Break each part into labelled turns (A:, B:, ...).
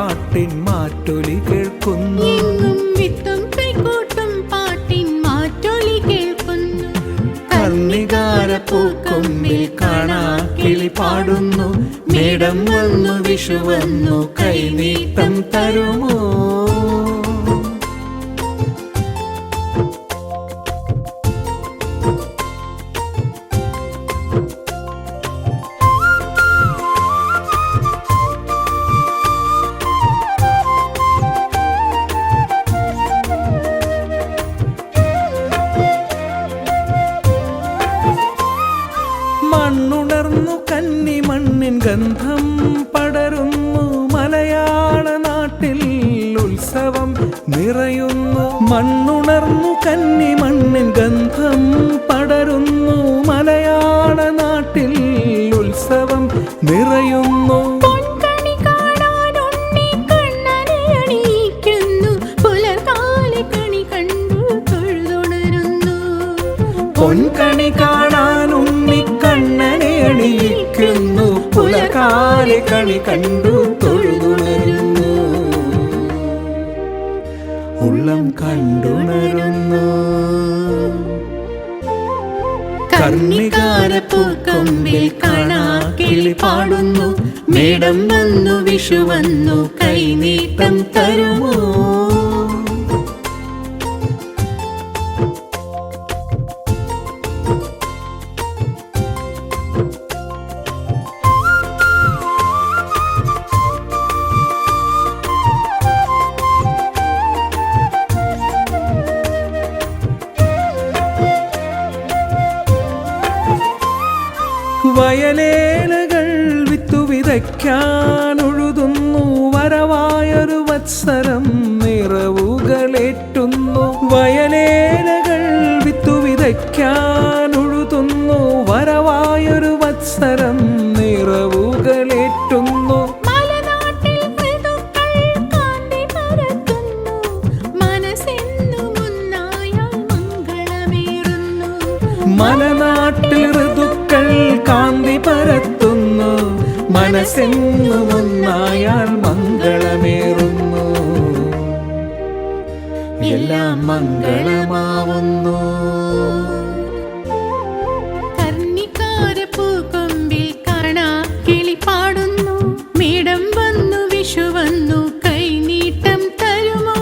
A: പാട്ടിൻ മാറ്റൊലി കേൾക്കുന്നു. കർണികാരപ്പൂക്കൊമ്പിൽ കാണാക്കിളി പാടുന്നു. മേടം വന്നു വിഷു വന്നു കൈനീട്ടം തരുമോ? മണ്ണുണർന്നു കന്നി മണ്ണിൻ ഗന്ധം പടരുന്നു. മലയാള നാട്ടിൽ ഉത്സവം നിറയുന്നു. മണ്ണുണർന്നു കന്നി മണ്ണിൻ ഗന്ധം പടരുന്നു. മലയാള നാട്ടിൽ ഉത്സവം നിറയുന്നു. പൊൻകണി കാണാൻ ഉണ്ണിക്കണ്ണനെ അണിയിക്കുന്നു. പുലകാലെ കണി കണ്ടു തൊഴുതുണരുന്നു. ഉള്ളം കണ്ടുണരുന്നു. കർണികാരപ്പൂക്കൊമ്പിൽ കാണാക്കിളി പാടുന്നു. മേടം വന്നു വിഷു വന്നു കൈനീട്ടം തരുമോ? വയലേലകൾ വിത്തു വിതയ്ക്കാൻ ഉഴുതുന്നു. വരവായൊരു വത്സരം നിറവുകളേറ്റുന്നു. വയലേലകൾ വിത്തു വിതയ്ക്കാൻ ഉഴുതുന്നു. വരവായൊരു വത്സരം നിറവുകളേറ്റുന്നു. മലനാട്ടിൽ ഋതുക്കൾ കാന്തി പരത്തുന്നു. മനസ്സെന്നുമൊന്നായാൽ മംഗളമേറുന്നു. എല്ലാം മംഗളമാവുന്നു.
B: കർണികാരപ്പൂക്കൊമ്പിൽ കാണാക്കിളി പാടുന്നു. മേടം വന്നു വിഷു വന്നു കൈനീട്ടം തരുമോ?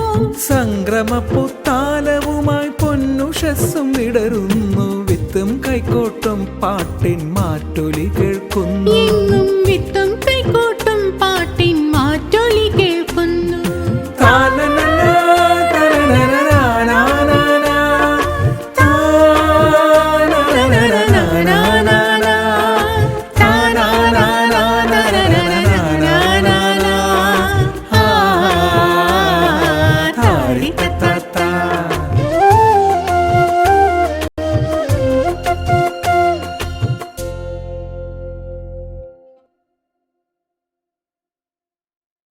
A: സംക്രമപ്പുത്താലവുമായി പൊന്നുഷസ്സും വിടരുന്നു. വിത്തും കൈക്കോട്ടും പാട്ടിൻ മാറ്റൊലി കേൾക്കുന്നു.
B: വിത്തും